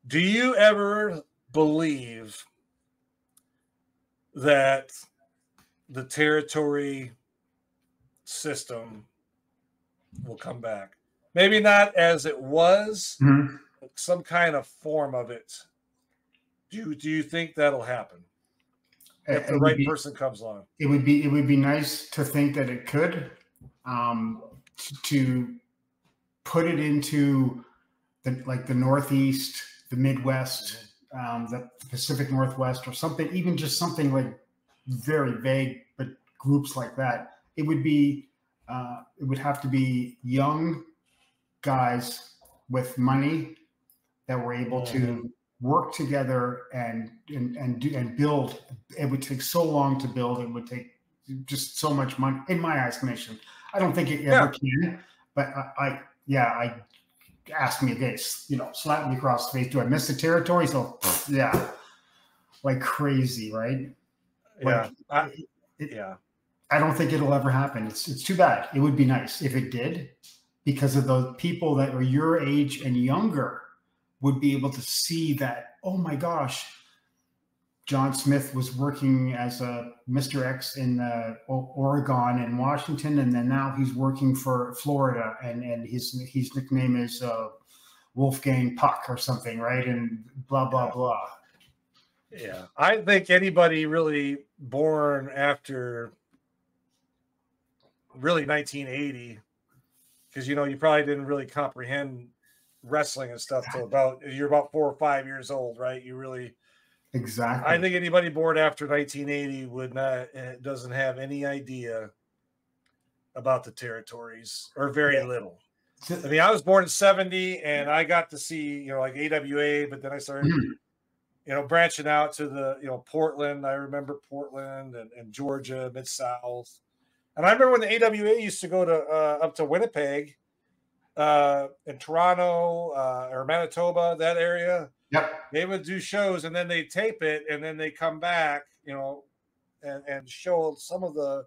Do you ever believe that the territory system will come back? Maybe not as it was, but some kind of form of it. Do you think that'll happen? If the right person comes along, it would be nice to think that it could, to put it into the Northeast, the Midwest, the Pacific Northwest, or something. Even just something like very vague, but groups like that. It would be. It would have to be young guys with money that were able to work together and build. It would take so long to build. It would take just so much money, in my estimation. I don't think it ever can, but I ask me this, slap me across the face. Do I miss the territory? So like crazy, right? I don't think it'll ever happen. It's too bad. It would be nice if it did, because of those people that are your age and younger would be able to see that, oh my gosh, John Smith was working as a Mr. X in Oregon and Washington, and then now he's working for Florida, and his nickname is Wolfgang Puck or something, right? And blah, blah, blah. Yeah. I think anybody really born after really 1980, because you probably didn't really comprehend wrestling and stuff till you're about 4 or 5 years old, right? You really exactly. I think anybody born after 1980 doesn't have any idea about the territories, or very little. I mean, I was born in 70 and I got to see like AWA, but then I started branching out to the Portland. I remember Portland and Georgia, Mid-South. And I remember when the AWA used to go to up to Winnipeg, in Toronto or Manitoba, that area. Yep. They would do shows and then they tape it and then they come back, and show some of the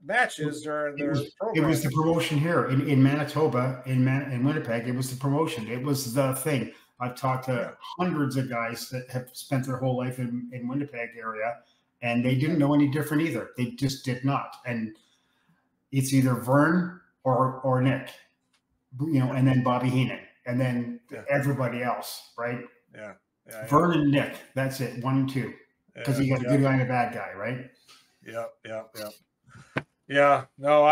matches during their program. It was the promotion here in Manitoba, in Winnipeg. It was the promotion. It was the thing. I've talked to hundreds of guys that have spent their whole life in Winnipeg area, and they didn't know any different either. They just did not. And it's either Vern or Nick, and then Bobby Heenan, and then everybody else, right? Yeah. Vern and Nick, that's it, 1 and 2, because you got a good guy and a bad guy, right? Yeah. No,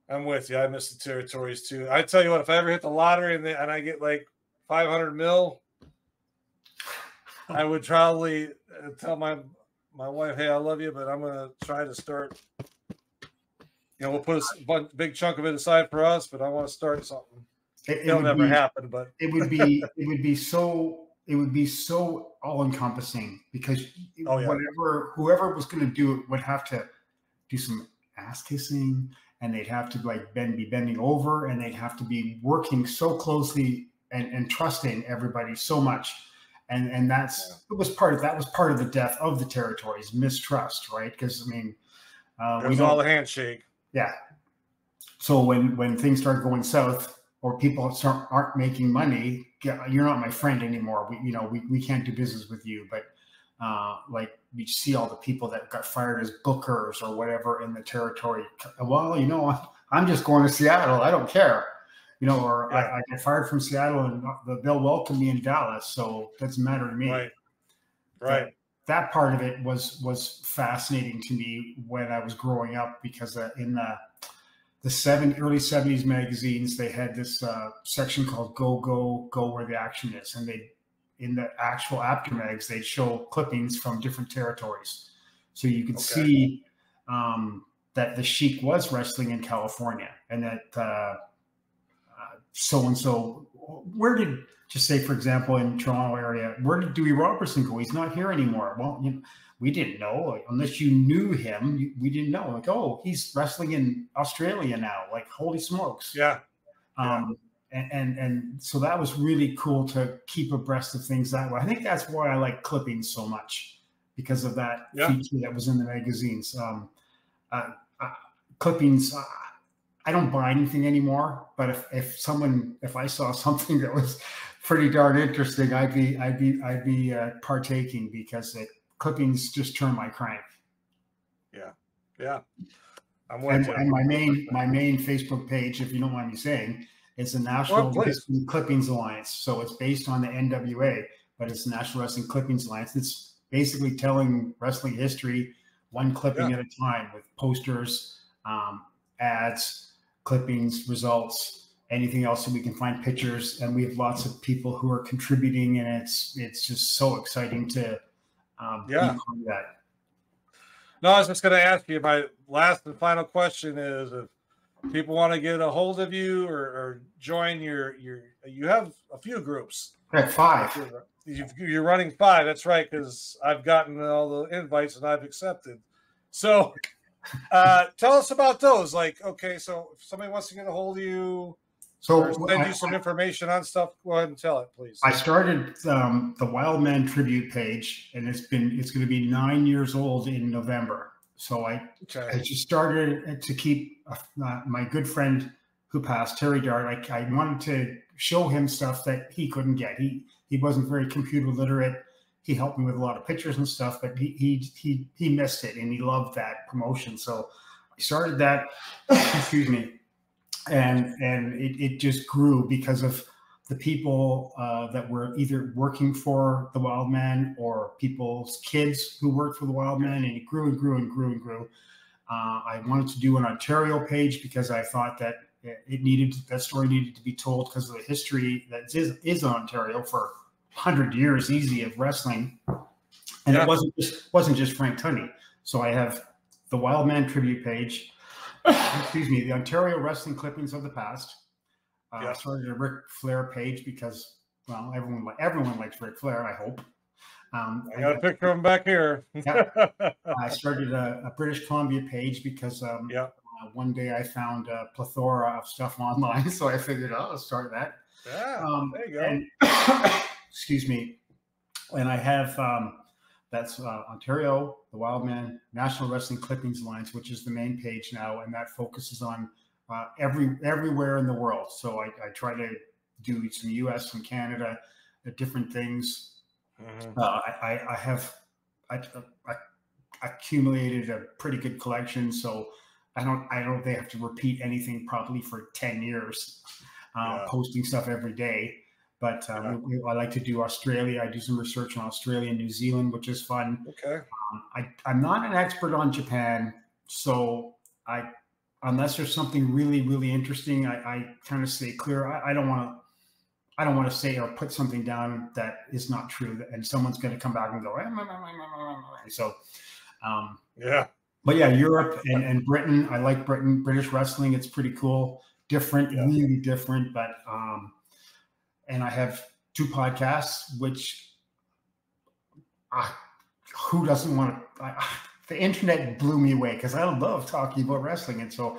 I'm with you. I miss the territories too. I tell you what, if I ever hit the lottery and I get like 500 mil, I would probably tell my wife, "Hey, I love you, but I'm gonna try to start. We'll put a big chunk of it aside for us, but I want to start something." It'll never happen, but it would be so all encompassing, because whoever was going to do it would have to do some ass kissing, and they'd have to be bending over, and they'd have to be working so closely and trusting everybody so much. And that was part of the death of the territories, mistrust, right? Because I mean, we know all the handshake. Yeah. So when things start going south, or people aren't making money, you're not my friend anymore. We can't do business with you. But like we see all the people that got fired as bookers or whatever in the territory. Well, I'm just going to Seattle. I don't care. Or I get fired from Seattle and they'll welcome me in Dallas. So it doesn't matter to me. Right. That part of it was fascinating to me when I was growing up, because in the early 70s magazines, they had this section called Go Where the Action Is. And in the actual aftermags, they'd show clippings from different territories. So you could see that the Sheik was wrestling in California, and that so-and-so, just say, for example, in Toronto area, where did Dewey Robertson go? He's not here anymore. Well, we didn't know, unless you knew him. We didn't know. Like, oh, he's wrestling in Australia now. Like, holy smokes. Yeah. And so that was really cool to keep abreast of things that way. I think that's why I like clippings so much, because of that feature that was in the magazines. Clippings. I don't buy anything anymore, but if I saw something that was pretty darn interesting, I'd be partaking, because clippings just turn my crank. Yeah. And my main Facebook page, if you don't mind me saying, is the National Wrestling Clippings Alliance. So it's based on the NWA, but it's the National Wrestling Clippings Alliance. It's basically telling wrestling history one clipping at a time, with posters, ads, clippings, results, anything else that we can find, pictures. And we have lots of people who are contributing, and it's just so exciting to be part of that. No, I was just going to ask you, my last and final question is, if people want to get a hold of you or join you have a few groups. I have 5. You're running 5. That's right, because I've gotten all the invites and I've accepted. So tell us about those. Like, okay, so if somebody wants to get a hold of you, or send you some information on stuff, go ahead and tell it, please. I started the Wildman tribute page, and it's going to be 9 years old in November. So I just started to keep my good friend who passed, Terry Dart. I wanted to show him stuff that he couldn't get. He wasn't very computer literate. He helped me with a lot of pictures and stuff, but he missed it, and he loved that promotion. So I started that, excuse me, and it just grew because of the people that were either working for the Wildman or people's kids who worked for the Wildman, and it grew and grew and grew and grew. I wanted to do an Ontario page because I thought that that story needed to be told, because of the history that is in Ontario for 100 years easy of wrestling. And it wasn't just Frank Tunney. So I have the Wildman tribute page, excuse me, the Ontario Wrestling Clippings of the Past. I started a Ric Flair page because, well, everyone likes Ric Flair, I hope. I got a picture of him back here. I started a British Columbia page because one day I found a plethora of stuff online, so I figured I'll start that. There you go. And, excuse me. And I have that's Ontario, the Wildman, National Wrestling Clippings Alliance, which is the main page now, and that focuses on everywhere in the world. So I try to do some U.S. and Canada, different things. Mm-hmm. I accumulated a pretty good collection, so I don't think I have to repeat anything probably for 10 years, posting stuff every day. But I like to do Australia. I do some research on Australia and New Zealand, which is fun. Okay. I'm not an expert on Japan, so unless there's something really, really interesting, I kind of stay clear. I don't want to say or put something down that is not true, and someone's going to come back and go. So, But yeah, Europe and Britain. I like British wrestling. It's pretty cool, different, really different. But and I have 2 podcasts, which who doesn't want to? The internet blew me away because I love talking about wrestling, and so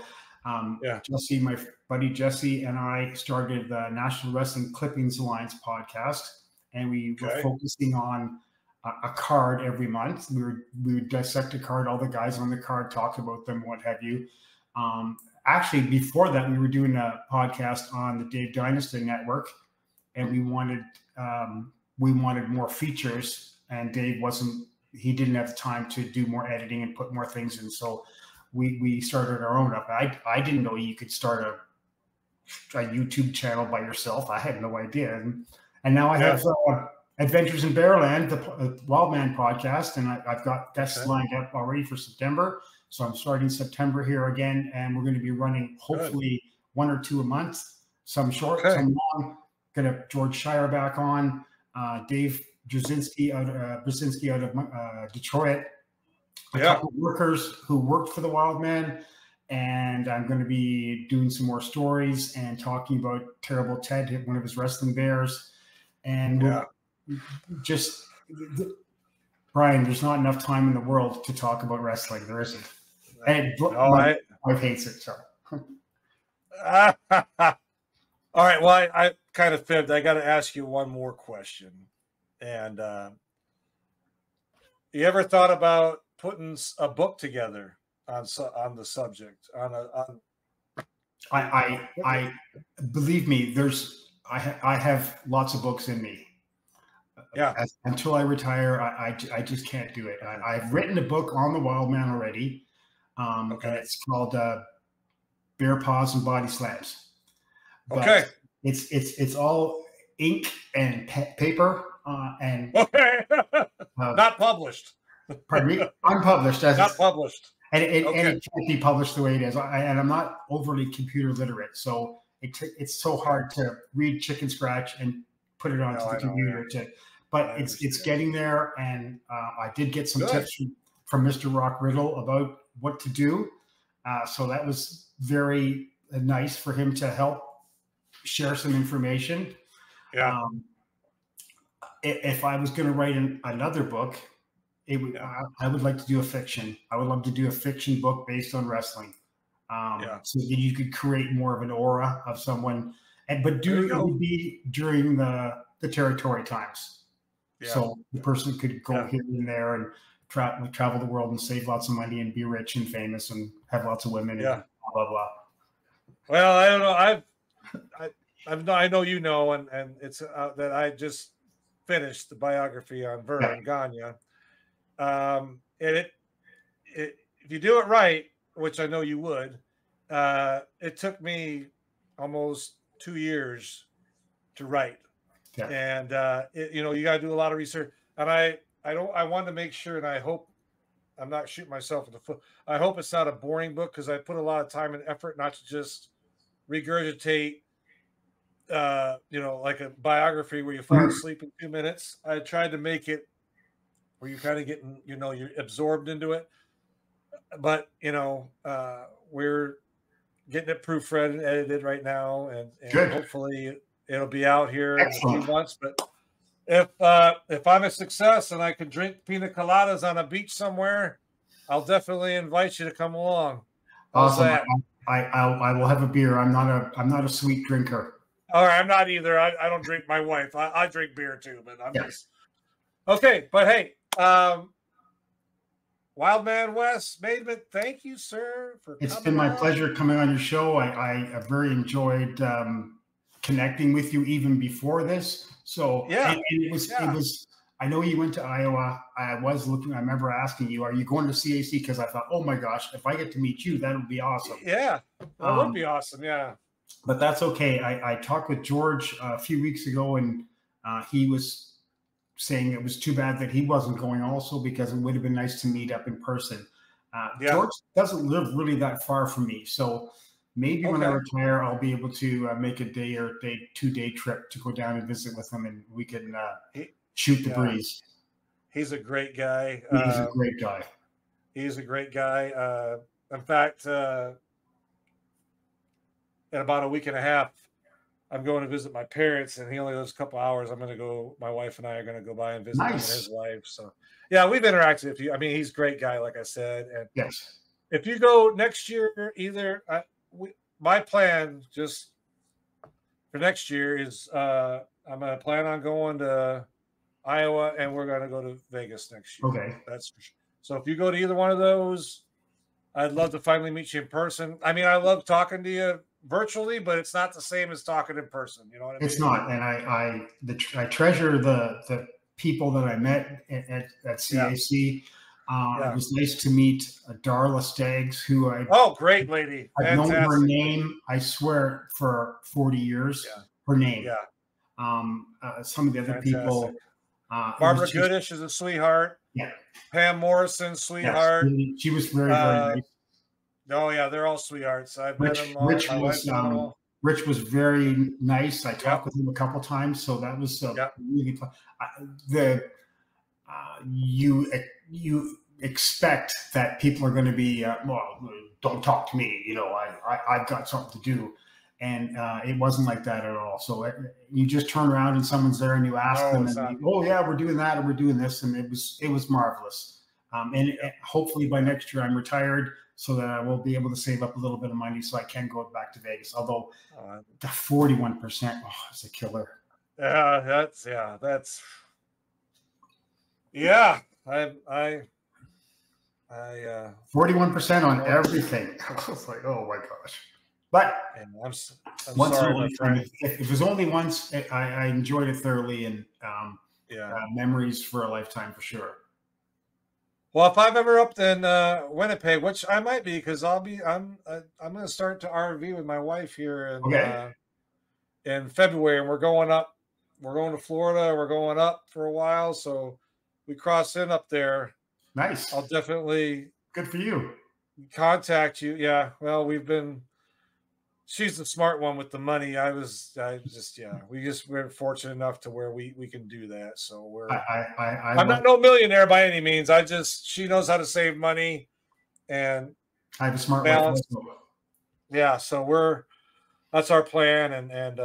Jesse, buddy Jesse and I started the National Wrestling Clippings Alliance podcast, and we were focusing on a card every month. We would dissect a card, all the guys on the card, talk about them, what have you. Actually, before that, we were doing a podcast on the Dave Dynasty Network, and we wanted more features, and Dave he didn't have the time to do more editing and put more things in. So we started our own up. I didn't know you could start a YouTube channel by yourself. I had no idea. And now I have Adventures in Bearland, the Wildman podcast, and I've got guests lined up already for September. So I'm starting September here again, and we're going to be running hopefully 1 or 2 a month, some short, some long. Going to have George Shire back on, Dave Brzezinski out of Detroit, a couple of workers who worked for the Wildman, and I'm going to be doing some more stories and talking about Terrible Ted, one of his wrestling bears, and just Brian, there's not enough time in the world to talk about wrestling. There isn't. And my wife hates it. So. All right. Well, I kind of fibbed. I got to ask you one more question. And you ever thought about putting a book together on the subject? I believe me. I have lots of books in me. Yeah. Until I retire, I just can't do it. I've written a book on the Wildman already. And it's called Bear Paws and Body Slams. But it's all ink and paper and not published. Pardon me, unpublished. Not published, and it can't be published the way it is. And I'm not overly computer literate, so it's so hard to read chicken scratch and put it onto the computer. But it's getting there, and I did get some tips from Mr. Rock Riddle about what to do. So that was very nice for him to help share some information. Yeah. If I was going to write another book, I would like to do a fiction. I would love to do a fiction book based on wrestling. So that you could create more of an aura of someone, it would be during the territory times. Yeah. So the person could go here and there and travel the world and save lots of money and be rich and famous and have lots of women and blah, blah, blah. Well, I don't know. I know you know, and it's that I just finished the biography on Vern Gagne. And if you do it right, which I know you would, it took me almost 2 years to write. Yeah. And you got to do a lot of research. And I wanted to make sure, and I hope I'm not shooting myself in the foot. I hope it's not a boring book, because I put a lot of time and effort not to just regurgitate, like a biography where you fall asleep in 2 minutes. I tried to make it where you're kind of getting, you're absorbed into it. But, we're getting it proofread and edited right now, and hopefully it'll be out here in a few months. But if I'm a success and I can drink pina coladas on a beach somewhere, I'll definitely invite you to come along. Awesome. I will have a beer. I'm not a sweet drinker. All right, I'm not either. I don't drink. My wife. I drink beer too, but I'm just okay. But hey, Wildman Wes Maidment, thank you, sir, for coming. It's been my pleasure coming on your show. I very enjoyed connecting with you even before this. So and it was. I know you went to Iowa. I remember asking you, "Are you going to CAC?" Because I thought, "Oh my gosh, if I get to meet you, that would be awesome." Yeah, that would be awesome. Yeah, but that's okay. I talked with George a few weeks ago, and he was saying it was too bad that he wasn't going also, because it would have been nice to meet up in person. George doesn't live really that far from me, so maybe when I retire, I'll be able to make a 2-day trip to go down and visit with him, and we can shoot the breeze. He's a great guy. He's a great guy. He's a great guy. In fact, in about a week and a half, I'm going to visit my parents, and he only lives a couple hours. My wife and I are going to go by and visit him and his wife. So, yeah, we've interacted a few. I mean, he's a great guy, like I said. And if you go next year, either my plan just for next year is I'm going to plan on going to Iowa, and we're going to go to Vegas next year. Okay. That's for sure. So if you go to either one of those, I'd love to finally meet you in person. I mean, I love talking to you virtually, but it's not the same as talking in person. You know what I mean? It's not. And I treasure the people that I met at CAC. It was nice to meet Darla Staggs, who great lady. I've known her name, I swear, for 40 years. Yeah. Her name. Yeah. Some of the other people. Barbara Goodish is a sweetheart. Yeah. Pam Morrison, sweetheart. Yes, she was very, very nice. Oh yeah, they're all sweethearts. I've met them all. Rich was very nice. I talked with him a couple times, so that was really fun. You expect that people are going to be don't talk to me. You know, I've got something to do, and it wasn't like that at all. So you just turn around and someone's there, and you ask them, and we're doing that, or we're doing this, and it was marvelous. Hopefully by next year I'm retired, so that I will be able to save up a little bit of money so I can go back to Vegas. Although the 41%, it's a killer. That's 41% on everything. I was like, oh my gosh. But I'm sorry, if it was only once, I enjoyed it thoroughly, and memories for a lifetime for sure. Well, if I'm ever up in Winnipeg, which I might be, because I'm going to start to RV with my wife here in February, and we're going up. We're going to Florida. We're going up for a while, so we cross in up there. Nice. I'll definitely good for you. Contact you. Yeah. Well, she's the smart one with the money. We're fortunate enough to where we can do that. So I'm not no millionaire by any means. She knows how to save money, and I have a smart balance. Yeah. So that's our plan. And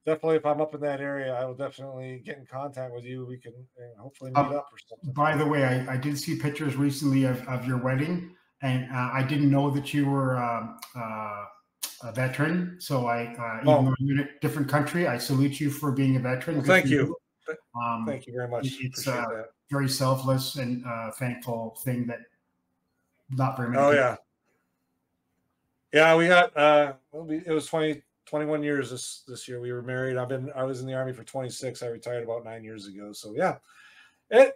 definitely if I'm up in that area, I will definitely get in contact with you. We can hopefully meet up or something. By the way, I did see pictures recently of your wedding, and I didn't know that you were, a veteran, so even though you're in a different country, I salute you for being a veteran. Well, thank you. Thank you very much. It's a very selfless and thankful thing that not very many. Yeah. Yeah, we got it was 21 years this year we were married. I was in the Army for 26. I retired about 9 years ago. So it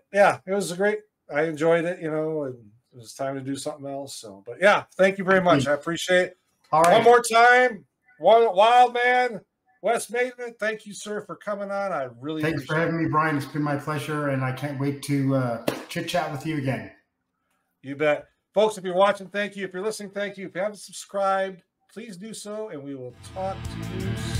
was great. I enjoyed it, and it was time to do something else. So, but yeah, thank you very much. I appreciate it. All right. One more time, Wildman, Wes Maidment, thank you, sir, for coming on. I really Thanks for having me, Brian. It's been my pleasure, and I can't wait to chit-chat with you again. You bet. Folks, if you're watching, thank you. If you're listening, thank you. If you haven't subscribed, please do so, and we will talk to you soon.